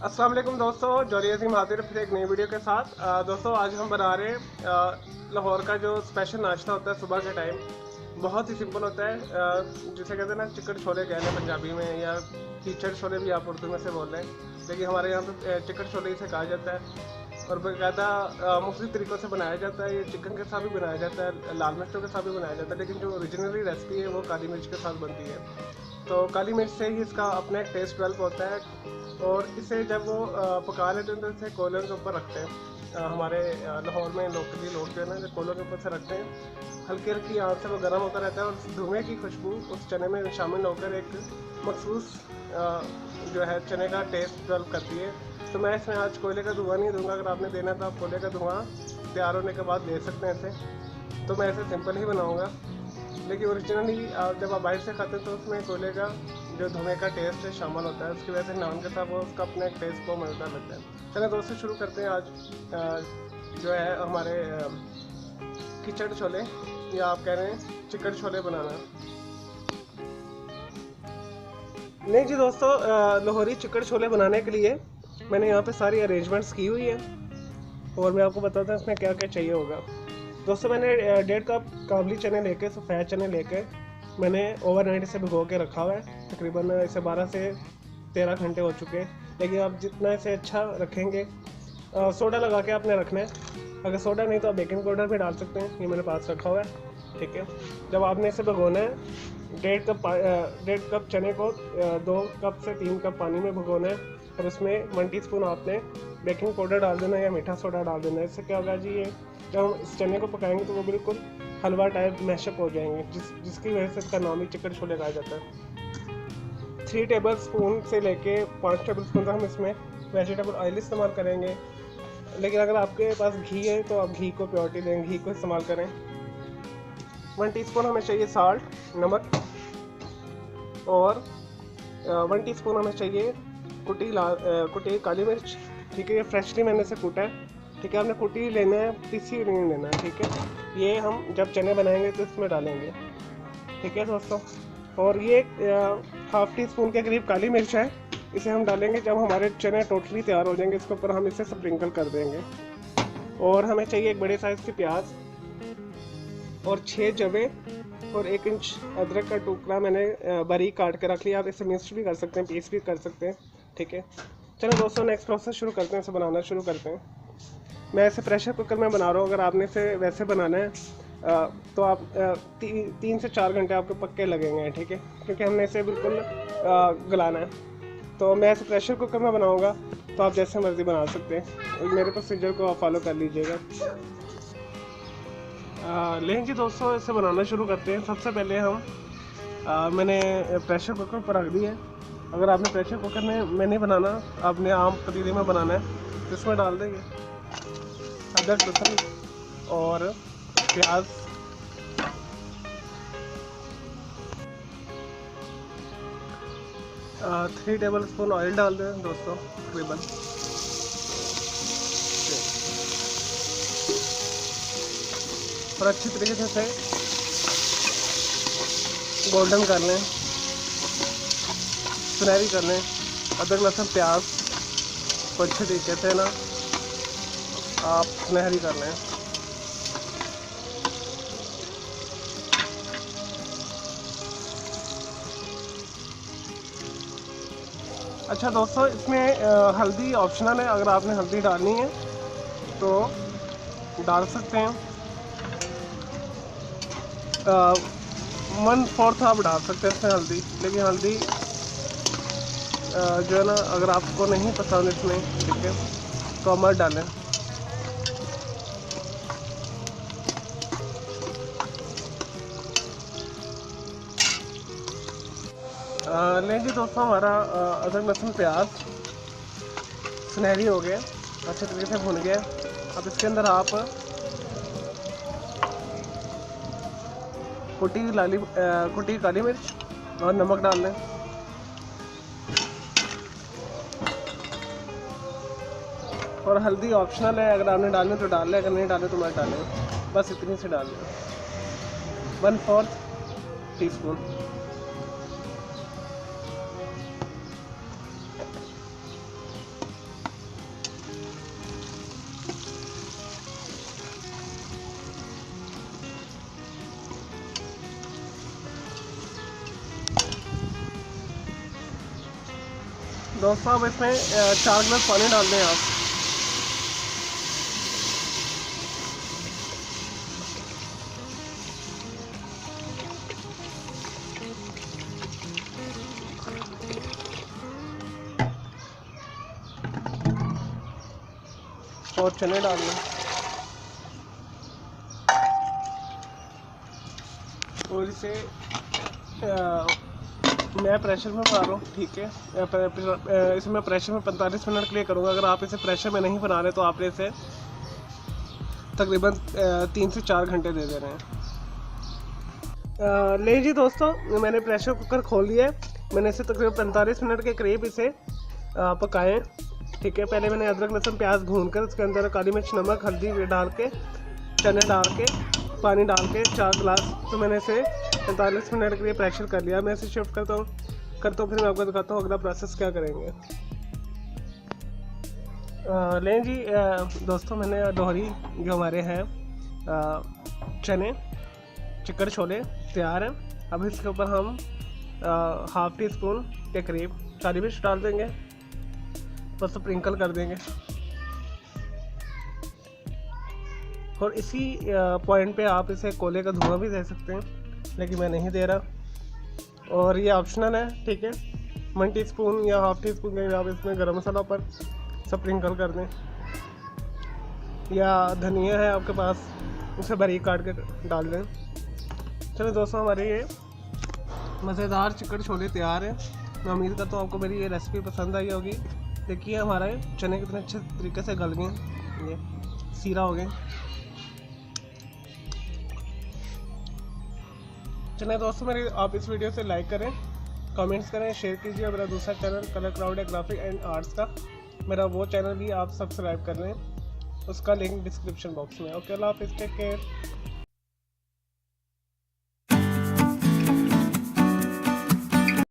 अस्सलाम वालेकुम दोस्तों, जौहरी अज़ीम हाजिर फिर एक नई वीडियो के साथ। दोस्तों आज हम बना रहे हैं लाहौर का जो स्पेशल नाश्ता होता है सुबह के टाइम। बहुत ही सिंपल होता है, जिसे कहते हैं ना चिकन छोले कहते हैं पंजाबी में, या कीचड़ छोले भी आप उर्दू में से बोल रहे हैं, लेकिन हमारे यहाँ पे चिकन छोले इसे कहा जाता है। और बाकायदा मुख्तलिफ तरीक़ों से बनाया जाता है। ये चिकन के साथ भी बनाया जाता है, लाल मिर्चों के साथ भी बनाया जाता है, लेकिन जो ओरिजिनली रेसिपी है वो काली मिर्च के साथ बनती है। तो काली मिर्च से ही इसका अपना एक टेस्ट डेवलप होता है। और इसे जब वो पका लेते हैं तो इसे कोयलों के ऊपर रखते हैं। हमारे लाहौर में लोकली लोग जो है ना, जो कोयलों के ऊपर से रखते हैं, हल्की हल्की आँच से वो गर्म होता रहता है और धुएँ की खुशबू उस चने में शामिल होकर एक मखसूस जो है चने का टेस्ट डेवलप करती है। तो मैं इसमें आज कोयले का धुआं नहीं दूंगा। अगर आपने देना तो आप कोयले का धुआं तैयार होने के बाद दे सकते हैं इसे। तो मैं इसे सिंपल ही बनाऊँगा, लेकिन ओरिजिनली जब आप बाहर से खाते हैं तो उसमें कोयले का जो धुएँ का टेस्ट है शामिल होता है। उसकी वजह से नान के साथ वो उसका अपना एक टेस्ट को मज़ेदार लगता है। चलिए दोस्तों शुरू करते हैं आज जो है हमारे कीचड़ छोले, या आप कह रहे हैं चिकन छोले बनाना। नहीं जी दोस्तों, लाहौरी चिकन छोले बनाने के लिए मैंने यहाँ पे सारी अरेंजमेंट्स की हुई है और मैं आपको बताता हूँ इसमें क्या क्या चाहिए होगा। दोस्तों मैंने 1.5 कप काबुली चने लेके, सफ़ेद चने लेके मैंने ओवरनाइट इसे भिगो के रखा हुआ है। तकरीबन इसे 12 से 13 घंटे हो चुके हैं, लेकिन आप जितना इसे अच्छा रखेंगे सोडा लगा के आपने रखना है। अगर सोडा नहीं तो आप बेकिंग पाउडर भी डाल सकते हैं, ये मेरे पास रखा हुआ है। ठीक है, जब आपने इसे भिगोना है 1.5 कप चने को 2 कप से 3 कप पानी में भिगोना है, और उसमें 1 टीस्पून आपने बेकिंग पाउडर डाल देना है या मीठा सोडा डाल देना है। इससे क्या होगा जी, ये जब हम इस चने को पकाएंगे तो वो बिल्कुल हलवा टाइप मैशअप हो जाएंगे, जिसकी वजह से इसका नाम ही चिकन छोले कहा जाता है। 3 टेबल स्पून से लेके 5 टेबल स्पून तक हम इसमें वेजिटेबल ऑयल इस्तेमाल करेंगे, लेकिन अगर आपके पास घी है तो आप घी को प्योरिटी दें, घी को इस्तेमाल करें। 1 टीस्पून हमें चाहिए साल्ट, नमक, और 1 टीस्पून हमें चाहिए कुटी काली मिर्च। ठीक है, ये फ्रेशली मैंने इसे कूटा है। ठीक है, आपने कुटी लेना है, पीसी नहीं लेना है। ठीक है, ये हम जब चने बनाएंगे तो इसमें डालेंगे। ठीक है दोस्तों, और ये 1/2 टीस्पून के करीब काली मिर्च है, इसे हम डालेंगे जब हमारे चने टोटली तैयार हो जाएंगे। इसके ऊपर हम इसे स्प्रिंकल कर देंगे। और हमें चाहिए एक बड़े साइज़ की प्याज और 6 जवे और 1 इंच अदरक का टुकड़ा मैंने बारीक काट के रख लिया। आप इसे मिक्स भी कर सकते हैं, पीस भी कर सकते हैं। ठीक है, चलो दोस्तों नेक्स्ट प्रोसेस शुरू करते हैं, इसे बनाना शुरू करते हैं। मैं इसे प्रेशर कुकर में बना रहा हूँ। अगर आपने इसे वैसे बनाना है तो आप 3 से 4 घंटे आपको पक्के लगेंगे। ठीक है, क्योंकि हमने इसे बिल्कुल गलाना है। तो मैं इसे प्रेशर कुकर में बनाऊँगा, तो आप जैसे मर्ज़ी बना सकते हैं, मेरे प्रोसीजर को आप फॉलो कर लीजिएगा। लेकिन जी दोस्तों इसे बनाना शुरू करते हैं। सबसे पहले हम मैंने प्रेशर कुकर पर रख दी है। अगर आपने प्रेशर कुकर में नहीं बनाना, आपने आम पतीले में बनाना है, तो इसमें डाल देंगे अदरक, लहसुन और प्याज। 3 टेबल स्पून ऑयल डाल दें दोस्तों तकरीबन। और अच्छी तरीके से गोल्डन कर लें, सुनहरी कर लें अदरक लहसुन प्याज को। अच्छे तरीके से ना आप सुनहरी कर लें। अच्छा दोस्तों, इसमें हल्दी ऑप्शनल है। अगर आपने हल्दी डालनी है तो डाल सकते हैं। 1/4 आप डाल सकते हैं इसमें हल्दी, लेकिन हल्दी जो है ना, अगर आपको नहीं पसंद इसमें, ठीक है, तो मत डालें। लेकिन जी दोस्तों हमारा अदरक लहसुन प्याज सुनहरी हो गया, अच्छे तरीके से भुन गया। अब इसके अंदर आप कुटी काली मिर्च और नमक डाल लें। और हल्दी ऑप्शनल है, अगर आपने डालनी तो डाल लें, अगर नहीं डालें तो मत डालें। बस इतनी से डाल लें, 1/4 टीस्पून। दोस्तों अब इसमें 4 गिलास पानी डाल दें आप। और चने डाल लें और इसे मैं प्रेशर में बना रहा हूँ, ठीक है। इसे मैं प्रेशर में 45 मिनट के लिए करूँगा। अगर आप इसे प्रेशर में नहीं बना रहे तो आप इसे तकरीबन 3 से 4 घंटे दे रहे हैं। ले जी दोस्तों, मैंने प्रेशर कुकर खोल लिया है। मैंने इसे तकरीबन 45 मिनट के करीब इसे पकाएं, ठीक है। पहले मैंने अदरक लहसुन प्याज भून कर उसके अंदर काली मिर्च नमक हल्दी डाल के चने डाल के पानी डाल के 4 गिलास, तो मैंने इसे 45 मिनट के लिए प्रेशर कर लिया। मैं इसे शिफ्ट करता हूँ फिर मैं आपको दिखाता हूँ अगला प्रोसेस क्या करेंगे। लें जी दोस्तों, मैंने लोहरी जो हमारे हैं चने चिकन छोले तैयार हैं। अब इसके ऊपर हम ½ टी स्पून के करीब काली मिर्च डाल देंगे, बस स्प्रिंकल कर देंगे। और इसी पॉइंट पे आप इसे कोयले का धुआं भी दे सकते हैं, लेकिन मैं नहीं दे रहा और ये ऑप्शनल है, ठीक है। 1 टीस्पून या ½ टी स्पून के आप इसमें गरम मसाला पर स्प्रिंकल कर दें, या धनिया है आपके पास उसे बारीक काट के डाल दें। चलो दोस्तों, हमारे ये मज़ेदार चिकन छोले तैयार हैं। मैं उम्मीद करता हूँ आपको मेरी ये रेसिपी पसंद आई होगी। देखिए हमारे चने कितने अच्छे तरीके से गल गए, ये सीरा हो गए। चलिए दोस्तों, मेरी आप इस वीडियो से लाइक करें, कमेंट्स करें, शेयर कीजिए। मेरा दूसरा चैनल कलर क्राउड है ग्राफिक एंड आर्ट्स का, मेरा वो चैनल भी आप सब्सक्राइब कर लें, उसका लिंक डिस्क्रिप्शन बॉक्स में। ओके, अल्लाह हाफिज़, टेक केयर।